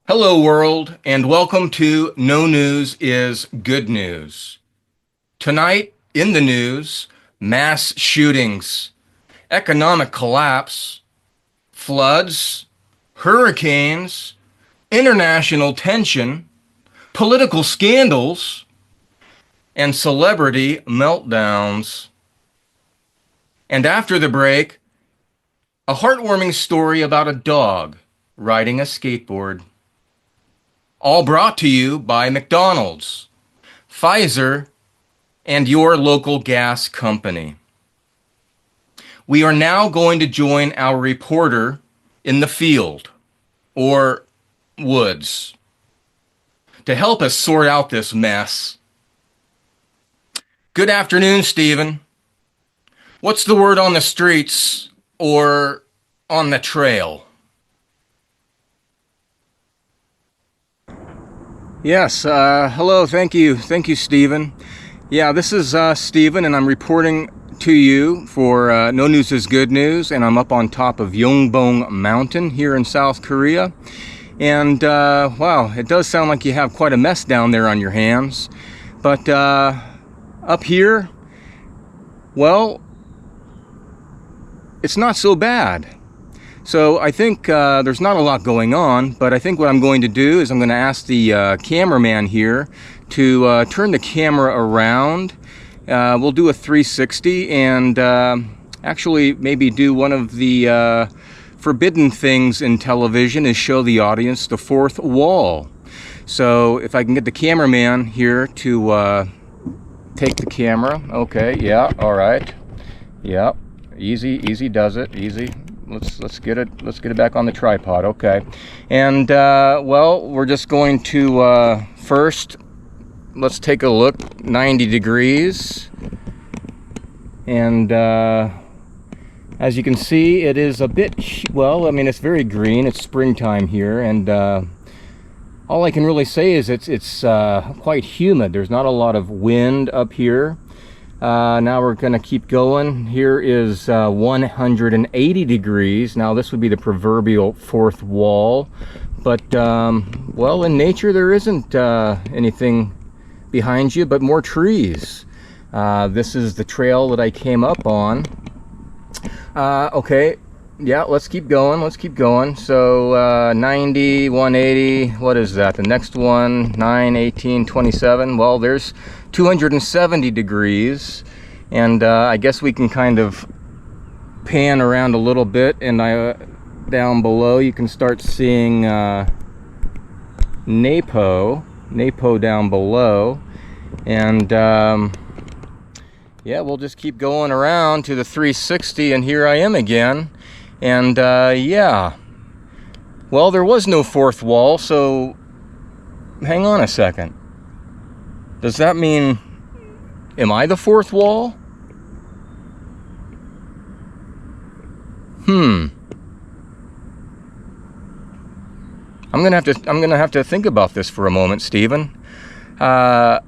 Hello, world, and welcome to No News is Good News. Tonight, in the news, mass shootings, economic collapse, floods, hurricanes, international tension, political scandals, and celebrity meltdowns. And after the break, a heartwarming story about a dog riding a skateboard. All brought to you by McDonald's, Pfizer, and your local gas company. We are now going to join our reporter in the field, or woods, to help us sort out this mess. Good afternoon, Stephen. What's the word on the streets or on the trail? Yes, hello, thank you, Stephen. Yeah, this is Stephen, and I'm reporting to you for No News is Good News, and I'm up on top of Yongbong Mountain here in South Korea. And, wow, it does sound like you have quite a mess down there on your hands. But up here, well, it's not so bad. So I think there's not a lot going on, but I think what I'm going to do is I'm going to ask the cameraman here to turn the camera around. We'll do a 360 and actually maybe do one of the forbidden things in television is show the audience the fourth wall. So if I can get the cameraman here to take the camera. Okay, yeah, all right. Yeah, easy does it, easy. Let's get it back on the tripod. Okay, and well, we're just going to first let's take a look 90 degrees, and as you can see, it is a bit, well, I mean, it's very green. It's springtime here, and all I can really say is it's quite humid. There's not a lot of wind up here. Now we're going to keep going. Here is 180 degrees. Now this would be the proverbial fourth wall. But, well, in nature there isn't anything behind you but more trees. This is the trail that I came up on. Okay, yeah, let's keep going. So 90, 180, what is that? The next one, 9, 18, 27. Well, there's 270 degrees, and I guess we can kind of pan around a little bit, and down below you can start seeing Napo down below, and yeah, we'll just keep going around to the 360, and here I am again, and yeah, well, there was no fourth wall, so hang on a second. Does that mean, am I the fourth wall? I'm gonna have to think about this for a moment, Stephen. I'm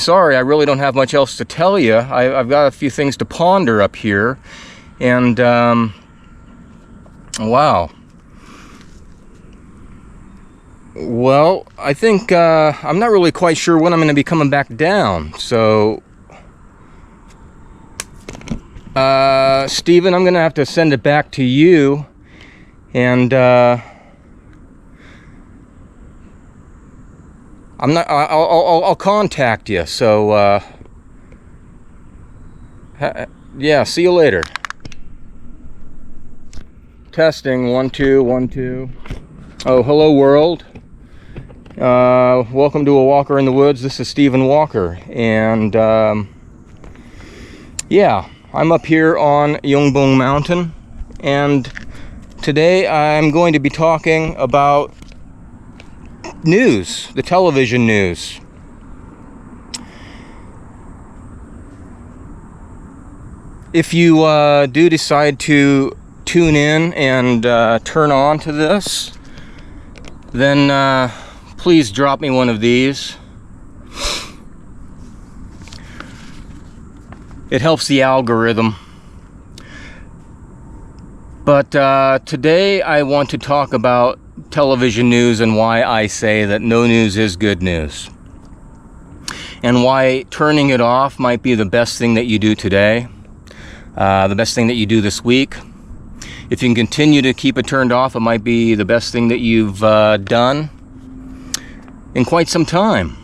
sorry, I really don't have much else to tell you. I've got a few things to ponder up here, and wow. Well, I think I'm not really quite sure when I'm going to be coming back down. So, Stephen, I'm going to have to send it back to you, and I'll contact you. So, yeah, see you later. Testing 1 2 1 2. Oh, hello, world. Welcome to A Walker in the Woods. This is Stephen Walker, and yeah, I'm up here on Yongbong Mountain, and today I'm going to be talking about news, the television news. If you do decide to tune in and turn on to this, then please drop me one of these. It helps the algorithm. But today I want to talk about television news and why I say that no news is good news. And why turning it off might be the best thing that you do today, the best thing that you do this week. If you can continue to keep it turned off, it might be the best thing that you've done in quite some time.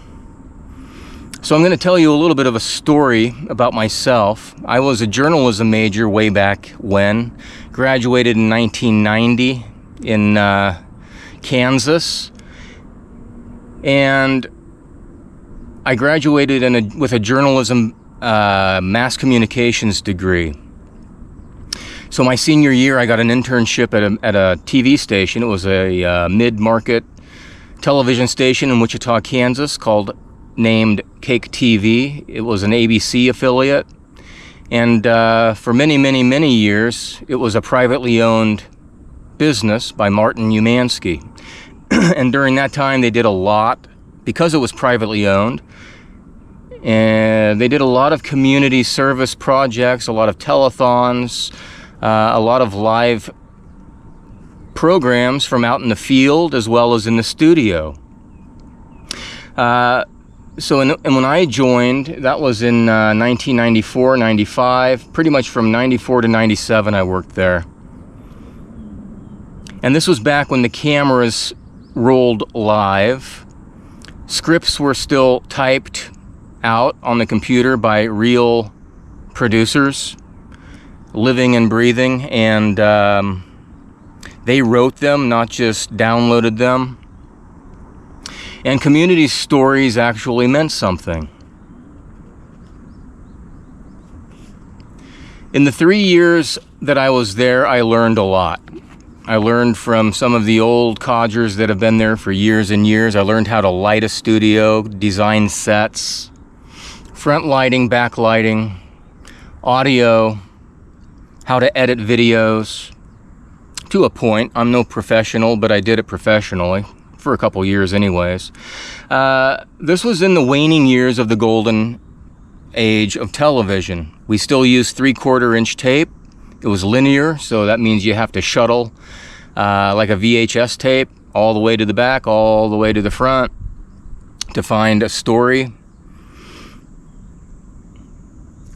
So I'm going to tell you a little bit of a story about myself. I was a journalism major way back when, graduated in 1990 in Kansas, and I graduated with a journalism mass communications degree. So my senior year, I got an internship at a TV station. It was a mid-market television station in Wichita, Kansas, named KAKE-TV. It was an ABC affiliate, and for many, many, many years, it was a privately owned business by Martin Umansky. And during that time, they did a lot, because it was privately owned, and they did a lot of community service projects, a lot of telethons, a lot of live programs from out in the field as well as in the studio. And when I joined, that was in 1994, 95, pretty much from 94 to 97 I worked there. And this was back when the cameras rolled live. Scripts were still typed out on the computer by real producers, living and breathing, and they wrote them, not just downloaded them. And community stories actually meant something. In the 3 years that I was there, I learned a lot. I learned from some of the old codgers that have been there for years and years. I learned how to light a studio, design sets, front lighting, back lighting, audio, how to edit videos. To a point, I'm no professional, but I did it professionally. For a couple years anyways. This was in the waning years of the golden age of television. We still use 3/4 inch tape. It was linear, so that means you have to shuttle like a VHS tape all the way to the back, all the way to the front to find a story.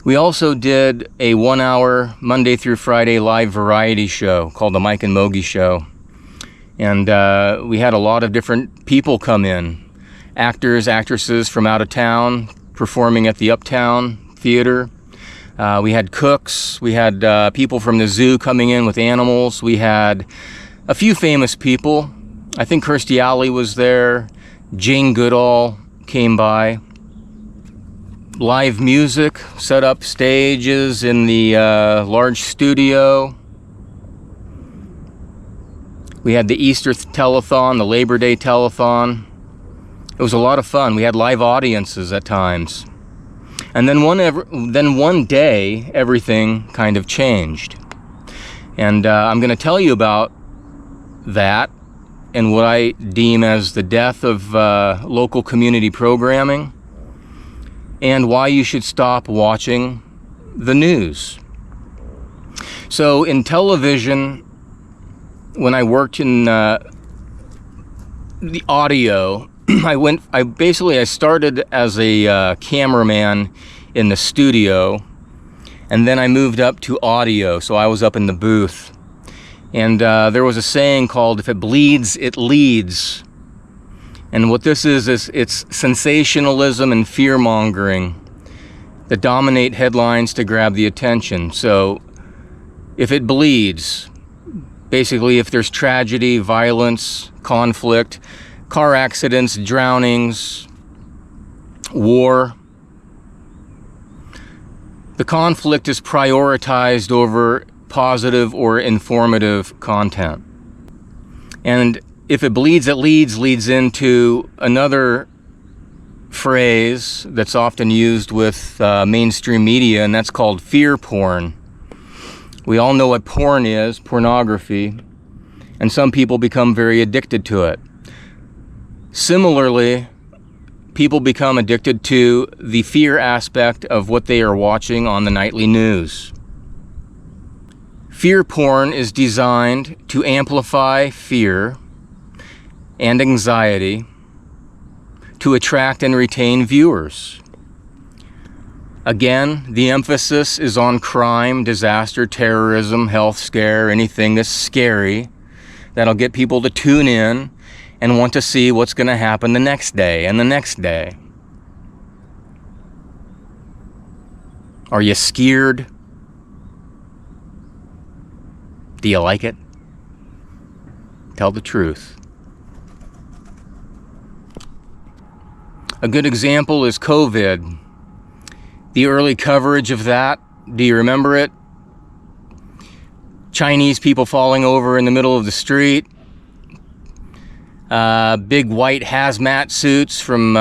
We also did a 1-hour Monday through Friday live variety show called the Mike and Mogi Show. And we had a lot of different people come in. Actors, actresses from out of town performing at the Uptown Theater. We had cooks. We had people from the zoo coming in with animals. We had a few famous people. I think Kirstie Alley was there. Jane Goodall came by. Live music, set up stages in the large studio. We had the Easter telethon, the Labor Day telethon. It was a lot of fun. We had live audiences at times. And then one day, everything kind of changed. And I'm going to tell you about that and what I deem as the death of local community programming and why you should stop watching the news. So in television, when I worked in the audio, I started as a cameraman in the studio, and then I moved up to audio, so I was up in the booth. And there was a saying called, if it bleeds, it leads. And what this is it's sensationalism and fear-mongering that dominate headlines to grab the attention. So if it bleeds, basically if there's tragedy, violence, conflict, car accidents, drownings, war, the conflict is prioritized over positive or informative content. And if it bleeds, it leads into another phrase that's often used with mainstream media, and that's called fear porn. We all know what porn is, pornography, and some people become very addicted to it. Similarly, people become addicted to the fear aspect of what they are watching on the nightly news. Fear porn is designed to amplify fear and anxiety to attract and retain viewers. Again, the emphasis is on crime, disaster, terrorism, health scare, anything that's scary that'll get people to tune in and want to see what's going to happen the next day and the next day. Are you scared? Do you like it? Tell the truth. A good example is COVID. The early coverage of that, do you remember it? Chinese people falling over in the middle of the street. Big white hazmat suits from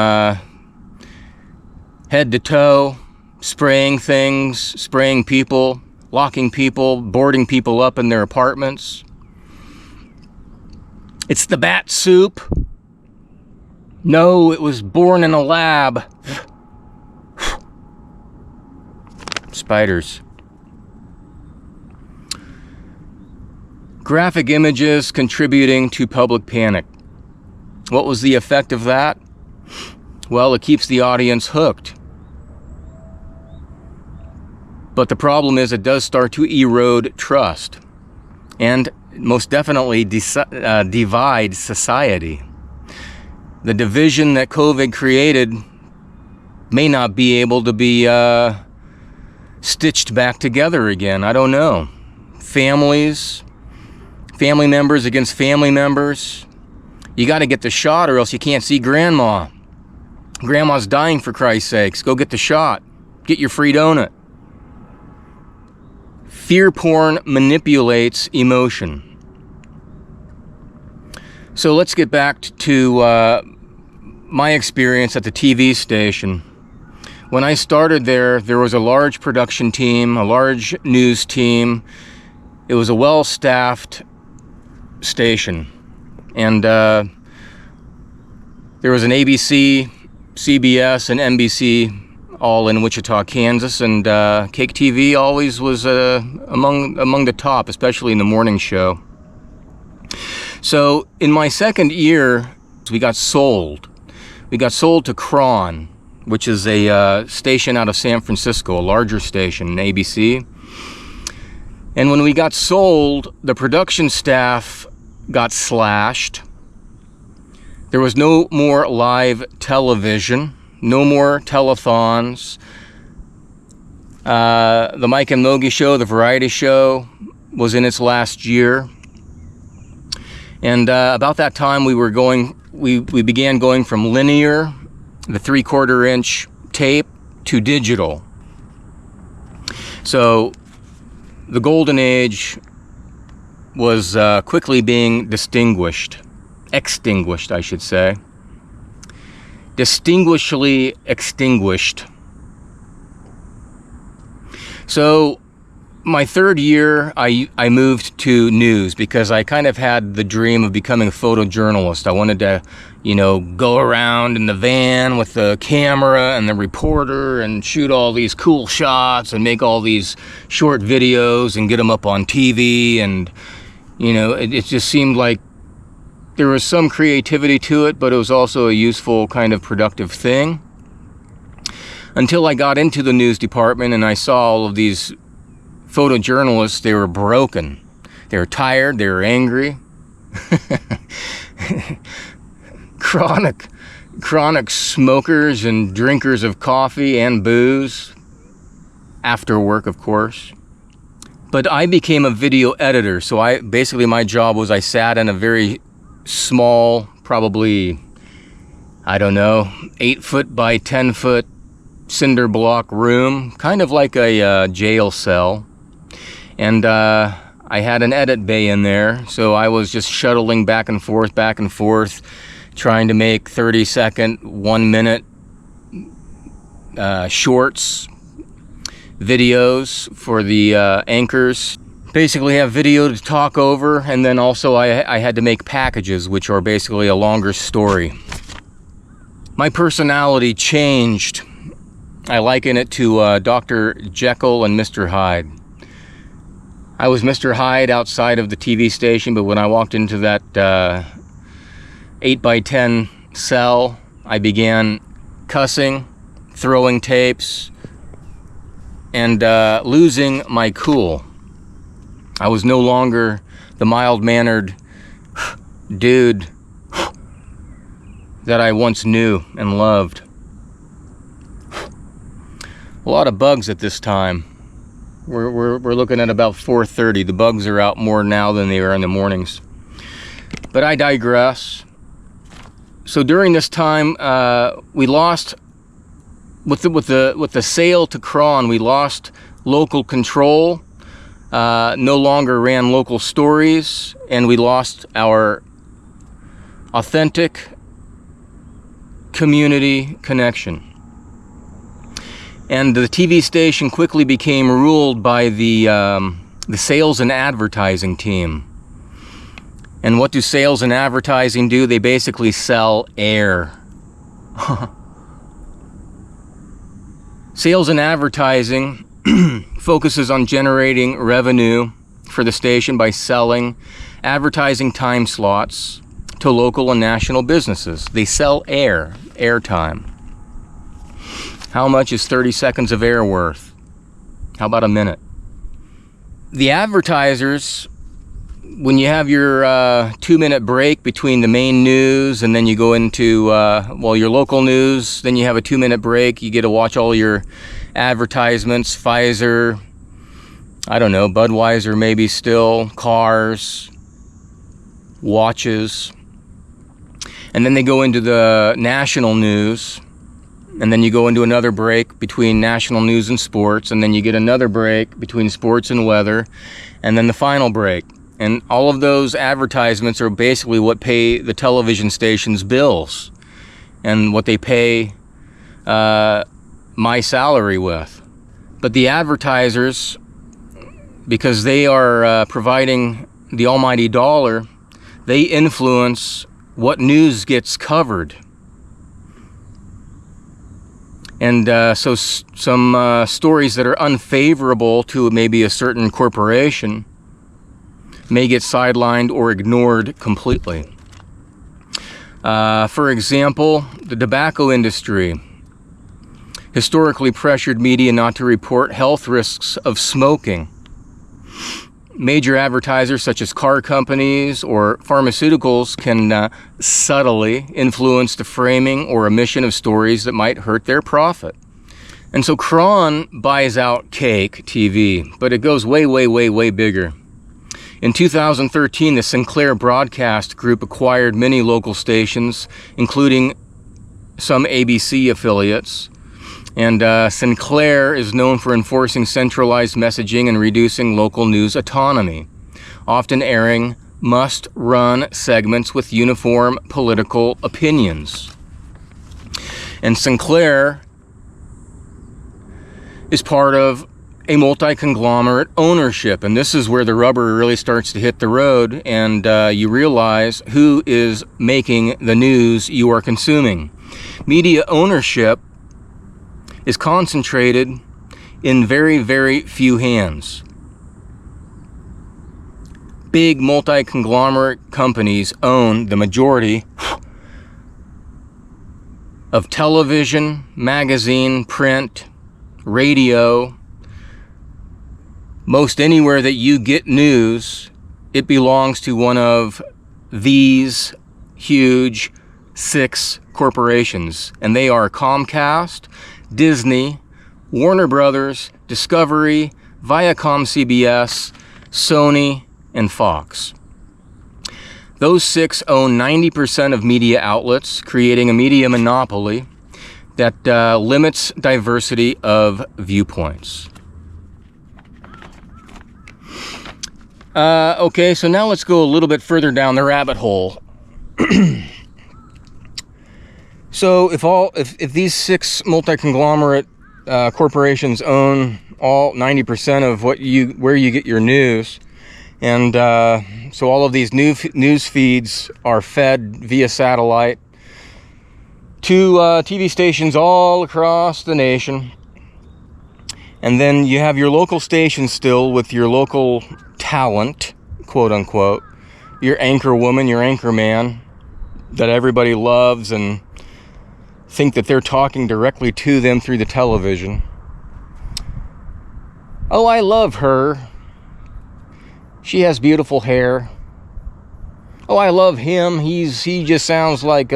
head to toe, spraying things, spraying people, locking people, boarding people up in their apartments. It's the bat soup. No, it was born in a lab. Spiders. Graphic images contributing to public panic. What was the effect of that? Well, it keeps the audience hooked. But the problem is it does start to erode trust and most definitely divide society. The division that COVID created may not be able to be stitched back together again. I don't know. Families, family members against family members. You got to get the shot or else you can't see grandma. Grandma's dying, for Christ's sakes. Go get the shot. Get your free donut. Fear porn manipulates emotion. So let's get back to my experience at the TV station. When I started there was a large production team, a large news team. It was a well-staffed station. And there was an ABC, CBS, and NBC all in Wichita, Kansas, and KAKE-TV always was among the top, especially in the morning show. So in my second year, we got sold. We got sold to KRON, which is a station out of San Francisco, a larger station, an ABC. And when we got sold, the production staff got slashed. There was no more live television, no more telethons. The Mike and Logie show, the variety show, was in its last year. And about that time we began going from linear, the 3/4 inch tape, to digital. So the golden age was quickly being extinguished, I should say. Distinguishedly extinguished. So my third year, I moved to news because I kind of had the dream of becoming a photojournalist. I wanted to, go around in the van with the camera and the reporter and shoot all these cool shots and make all these short videos and get them up on TV. And, it just seemed like there was some creativity to it, but it was also a useful kind of productive thing. Until I got into the news department and I saw all of these photojournalists. They were broken. They were tired. They were angry. Chronic smokers and drinkers of coffee and booze. After work, of course. But I became a video editor. So my job was I sat in a very small, probably, 8-foot by 10-foot cinder block room, kind of like a jail cell. And I had an edit bay in there, so I was just shuttling back and forth, trying to make 30-second, 1-minute shorts, videos for the anchors. Basically have video to talk over, and then also I had to make packages, which are basically a longer story. My personality changed. I liken it to Dr. Jekyll and Mr. Hyde. I was Mr. Hyde outside of the TV station, but when I walked into that 8x10 cell. I began cussing, throwing tapes, and losing my cool. I was no longer the mild-mannered dude that I once knew and loved. A lot of bugs at this time. We're looking at about 4:30. The bugs are out more now than they are in the mornings. But I digress. So during this time, we lost with the sale to KRON. We lost local control. No longer ran local stories, and we lost our authentic community connection. And the TV station quickly became ruled by the sales and advertising team. And what do sales and advertising do? They basically sell air. Sales and advertising focuses on generating revenue for the station by selling advertising time slots to local and national businesses. They sell airtime. How much is 30 seconds of air worth? How about a minute? The advertisers, when you have your 2-minute break between the main news and then you go into, your local news, then you have a 2-minute break, you get to watch all your advertisements, Pfizer, I don't know, Budweiser maybe still, cars, watches. And then they go into the national news, and then you go into another break between national news and sports, and then you get another break between sports and weather, and then the final break. And all of those advertisements are basically what pay the television station's bills and what they pay my salary with. But the advertisers, because they are providing the almighty dollar, they influence what news gets covered. And so some stories that are unfavorable to maybe a certain corporation may get sidelined or ignored completely. For example, the tobacco industry historically pressured media not to report health risks of smoking. Major advertisers such as car companies or pharmaceuticals can subtly influence the framing or omission of stories that might hurt their profit. And so KRON buys out KAKE-TV, but it goes way, way, way, way bigger. In 2013, the Sinclair broadcast group acquired many local stations, including some ABC affiliates. And Sinclair is known for enforcing centralized messaging and reducing local news autonomy, often airing must-run segments with uniform political opinions. And Sinclair is part of a multi-conglomerate ownership, and this is where the rubber really starts to hit the road, and you realize who is making the news you are consuming. Media ownership is concentrated in very, very few hands. Big multi-conglomerate companies own the majority of television, magazine, print, radio. Most anywhere that you get news, it belongs to one of these huge 6 corporations, and they are Comcast, Disney, Warner Brothers, Discovery, Viacom CBS, Sony, and Fox. Those 6 own 90% of media outlets, creating a media monopoly that limits diversity of viewpoints. Okay, so now let's go a little bit further down the rabbit hole. So if these 6 multi-conglomerate corporations own all 90% of where you get your news, and so all of these news feeds are fed via satellite to TV stations all across the nation, and then you have your local station still with your local talent, quote unquote, your anchor woman, your anchor man, that everybody loves and think that they're talking directly to them through the television. Oh, I love her. She has beautiful hair. Oh, I love him. He just sounds like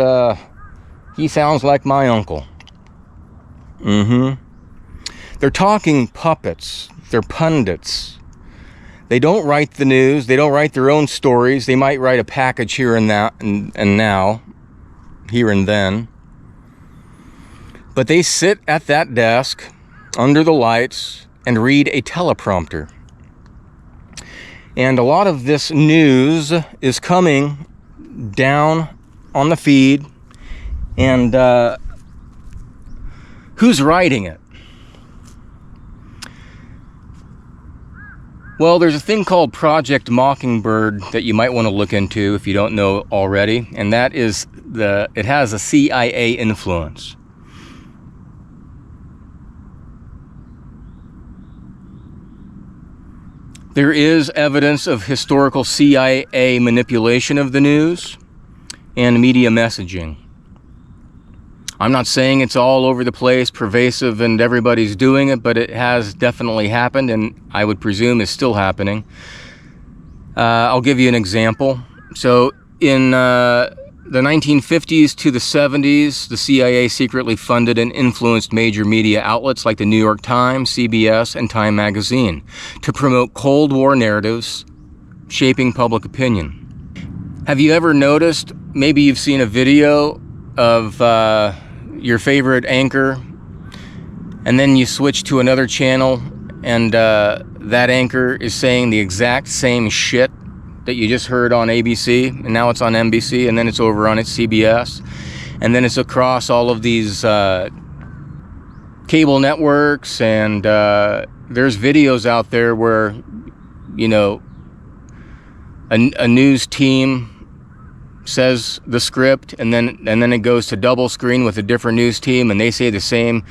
he sounds like my uncle. They're talking puppets. They're pundits. They don't write the news. They don't write their own stories. They might write a package here and now, here and then. But they sit at that desk under the lights and read a teleprompter. And a lot of this news is coming down on the feed. And who's writing it? Well, there's a thing called Project Mockingbird that you might want to look into if you don't know already, and that is it has a CIA influence. There is evidence of historical CIA manipulation of the news and media messaging. I'm not saying it's all over the place, pervasive, and everybody's doing it, but it has definitely happened, and I would presume is still happening. I'll give you an example. So in the 1950s to the 70s, the CIA secretly funded and influenced major media outlets like the New York Times, CBS, and Time magazine to promote Cold War narratives, shaping public opinion. Have you ever noticed, maybe you've seen a video of your favorite anchor, and then you switch to another channel, and that anchor is saying the exact same shit that you just heard on ABC, and now it's on NBC, and then it's over on its CBS, and then it's across all of these cable networks, and there's videos out there where, you know, a news team says the script, and then it goes to double screen with a different news team, and they say the same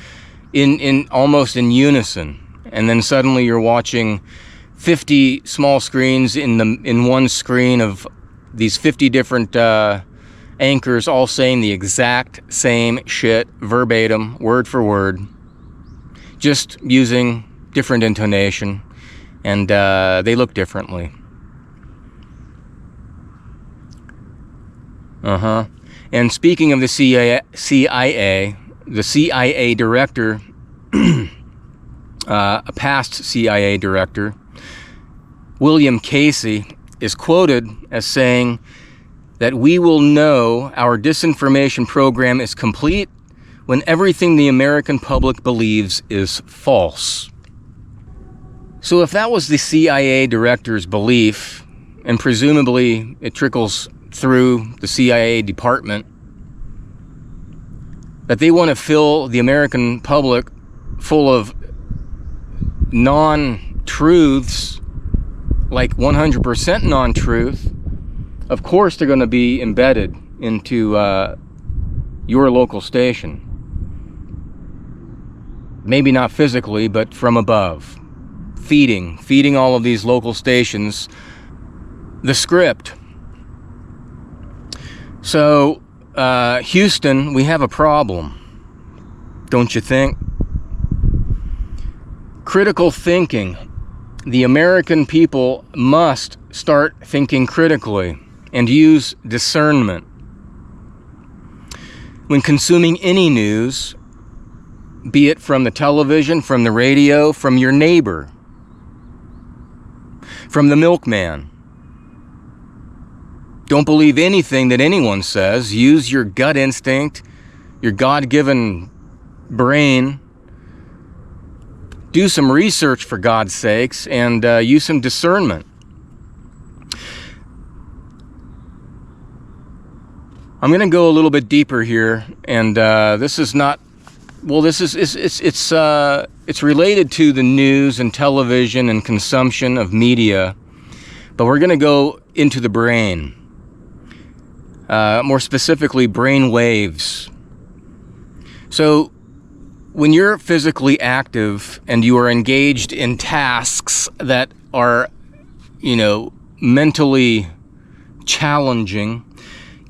in almost in unison, and then suddenly you're watching 50 small screens in one screen of these 50 different anchors all saying the exact same shit verbatim, word for word, just using different intonation, and they look differently. And speaking of the CIA, the CIA director, a past CIA director, William Casey, is quoted as saying that we will know our disinformation program is complete when everything the American public believes is false. So if that was the CIA director's belief, and presumably it trickles through the CIA department, that they want to fill the American public full of non-truths, like 100% non-truth, of course they're going to be embedded into your local station. Maybe not physically, but from above. Feeding all of these local stations the script. So, Houston, we have a problem, don't you think? Critical thinking. The American people must start thinking critically and use discernment. When consuming any news, be it from the television, from the radio, from your neighbor, from the milkman, don't believe anything that anyone says. Use your gut instinct, your God-given brain. Do some research, for God's sakes, and use some discernment. I'm going to go a little bit deeper here, and this is not, well, this is it's related to the news and television and consumption of media, but we're going to go into the brain. More specifically, brain waves. So, when you're physically active and you are engaged in tasks that are, mentally challenging,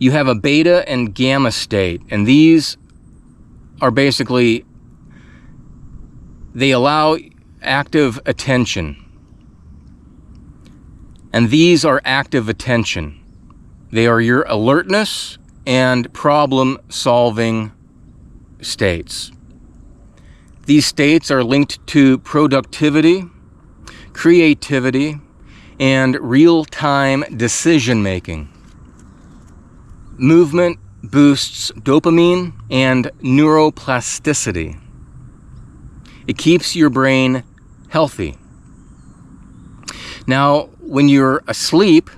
you have a beta and gamma state, and these are basically, they allow active attention. And these are active attention. They are your alertness and problem-solving states. These states are linked to productivity, creativity, and real-time decision-making. Movement boosts dopamine and neuroplasticity. It keeps your brain healthy. Now, when you're asleep,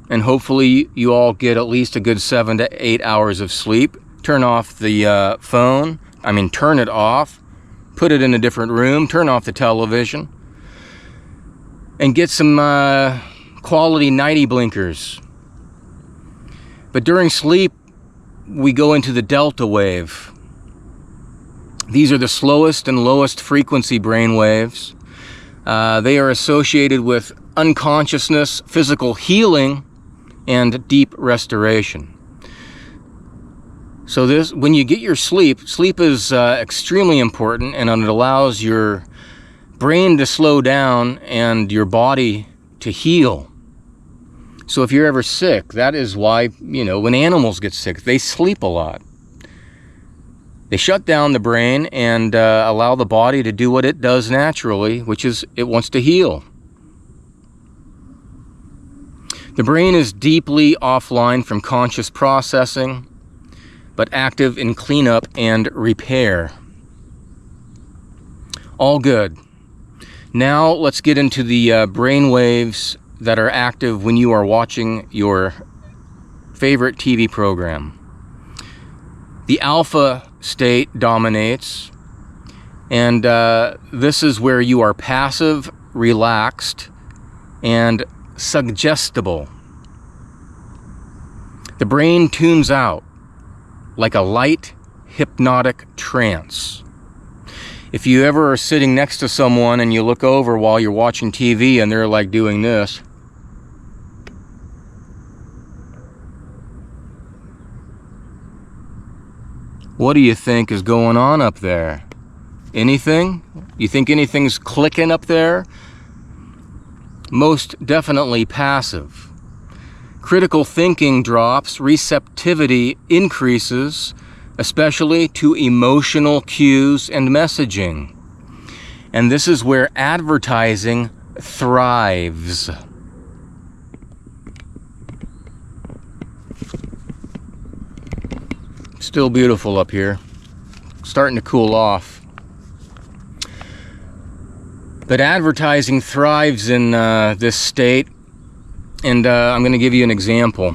and hopefully you all get at least a good 7 to 8 hours of sleep, turn off the phone. Turn it off. Put it in a different room. Turn off the television. And get some quality nighty blinkers. But during sleep, we go into the delta wave. These are the slowest and lowest frequency brain waves. They are associated with unconsciousness, physical healing, and deep restoration. So when you get your sleep is extremely important, and it allows your brain to slow down and your body to heal. So if you're ever sick, that is why, when animals get sick, they sleep a lot. They shut down the brain and allow the body to do what it does naturally, which is it wants to heal. The brain is deeply offline from conscious processing, but active in cleanup and repair. All good. Now let's get into the brain waves that are active when you are watching your favorite TV program. The alpha state dominates, and this is where you are passive, relaxed, and suggestible. The brain tunes out like a light hypnotic trance. If you ever are sitting next to someone and you look over while you're watching TV and they're like doing this, what do you think is going on up there? Anything? You think anything's clicking up there? Most definitely passive. Critical thinking drops, receptivity increases, especially to emotional cues and messaging. And this is where advertising thrives. Still beautiful up here. Starting to cool off. But advertising thrives in this state, and I'm going to give you an example.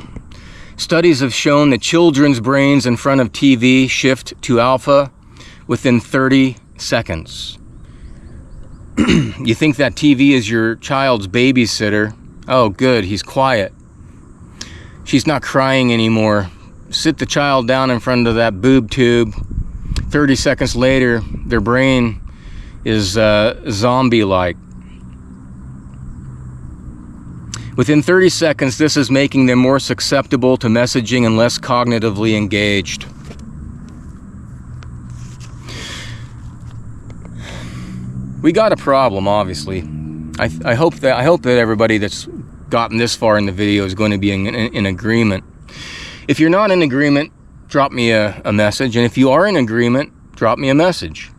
Studies have shown that children's brains in front of TV shift to alpha within 30 seconds. You think that TV is your child's babysitter. Oh, good, he's quiet. She's not crying anymore. Sit the child down in front of that boob tube. 30 seconds later, their brain is zombie-like. Within 30 seconds, this is making them more susceptible to messaging and less cognitively engaged. We got a problem, obviously. I hope that everybody that's gotten this far in the video is going to be in agreement. If you're not in agreement, drop me a message, and if you are in agreement, drop me a message.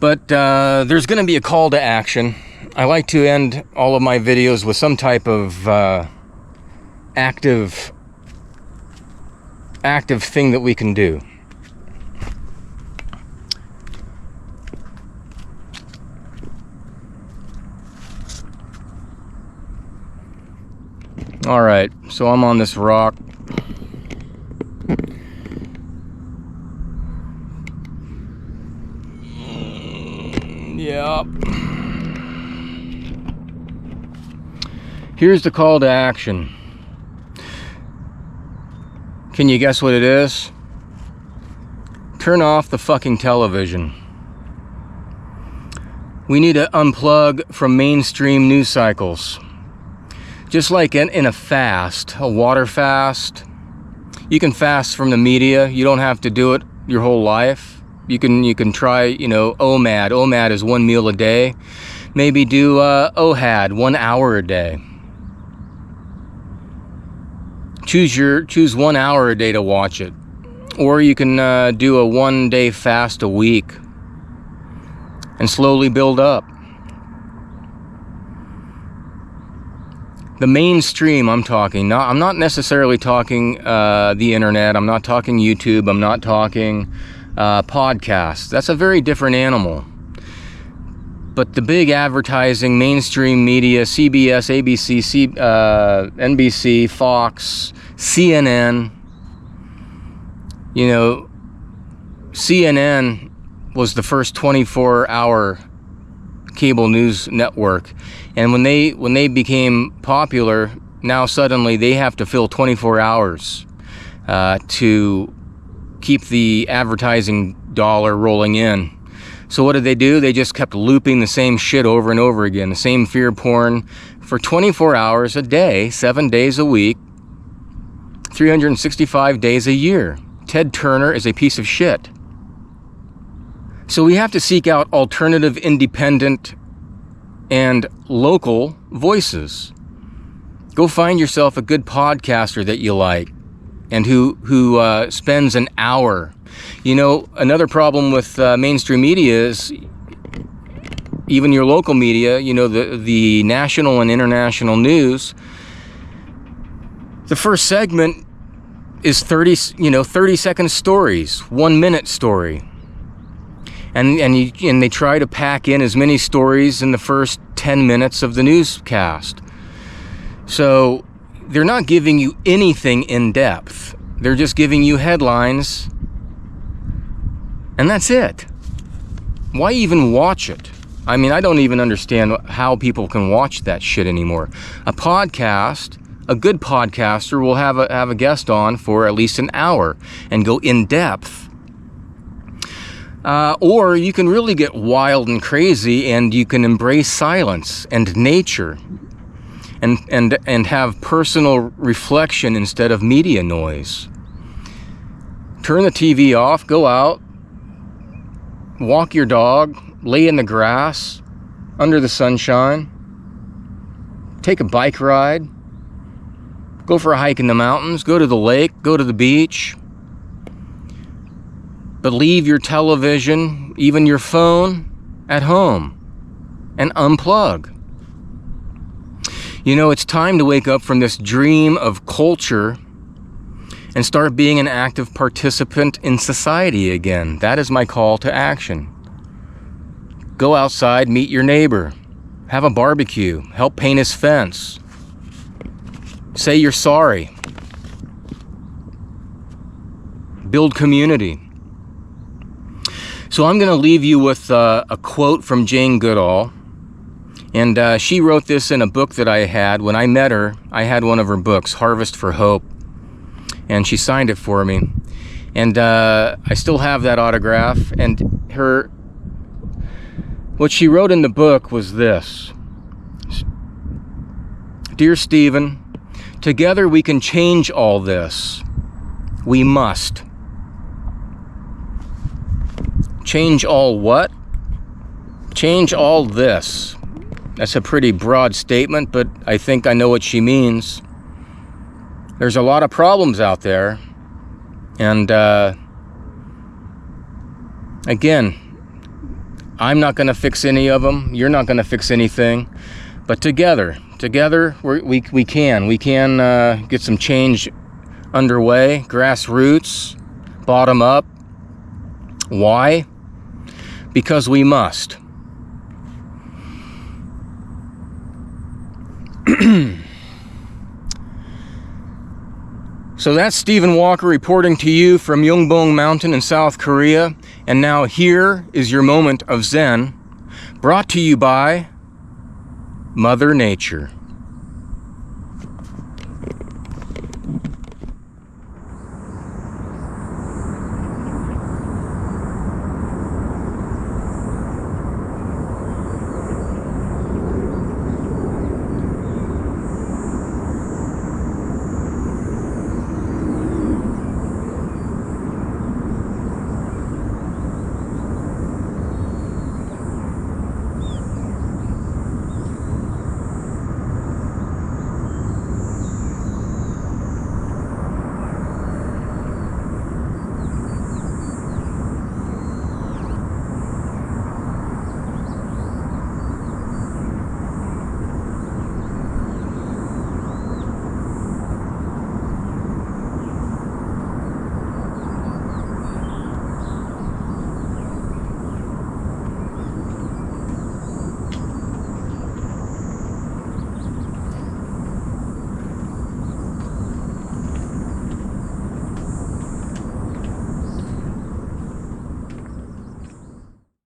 But there's going to be a call to action. I like to end all of my videos with some type of active thing that we can do. All right, so I'm on this rock. Yep. Here's the call to action. Can you guess what it is? Turn off the fucking television. We need to unplug from mainstream news cycles. Just like in a fast, a water fast, you can fast from the media. You don't have to do it your whole life. You can try, you know, OMAD. OMAD is 1 meal a day. Maybe do OHAD, 1 hour a day. Choose 1 hour a day to watch it. Or you can do a 1-day fast a week and slowly build up. The mainstream I'm talking, I'm not necessarily talking the internet, I'm not talking YouTube, I'm not talking podcasts. That's a very different animal. But the big advertising, mainstream media, CBS, ABC, NBC, Fox, CNN, you know, CNN was the first 24-hour cable news network, and when they became popular, now suddenly they have to fill 24 hours to keep the advertising dollar rolling in. So what did they do? They just kept looping the same shit over and over again, the same fear porn for 24 hours a day, 7 days a week, 365 days a year. Ted Turner is a piece of shit. So we have to seek out alternative, independent, and local voices. Go find yourself a good podcaster that you like and who spends an hour. You know, another problem with mainstream media is even your local media, you know, the national and international news. The first segment is 30-second stories, 1-minute story. And they try to pack in as many stories in the first 10 minutes of the newscast. So they're not giving you anything in depth. They're just giving you headlines, and that's it. Why even watch it? I mean, I don't even understand how people can watch that shit anymore. A podcast, a good podcaster will have a guest on for at least an hour and go in depth. Or you can really get wild and crazy, and you can embrace silence and nature and have personal reflection instead of media noise. Turn the TV off, go out, walk your dog, lay in the grass, under the sunshine, take a bike ride, go for a hike in the mountains, go to the lake, go to the beach. But leave your television, even your phone, at home and unplug. You know, it's time to wake up from this dream of culture and start being an active participant in society again. That is my call to action. Go outside, meet your neighbor, have a barbecue, help paint his fence, say you're sorry, build community. So I'm going to leave you with a quote from Jane Goodall. And she wrote this in a book that I had. When I met her, I had one of her books, Harvest for Hope. And she signed it for me. And I still have that autograph. And what she wrote in the book was this. Dear Stephen, together we can change all this. We must. Change all what? Change all this. That's a pretty broad statement, but I think I know what she means. There's a lot of problems out there. And again, I'm not going to fix any of them. You're not going to fix anything. But together we can get some change underway, grassroots, bottom up. Why? Because we must. So that's Stephen Walker reporting to you from Yongbong Mountain in South Korea. And now here is your moment of Zen, brought to you by Mother Nature.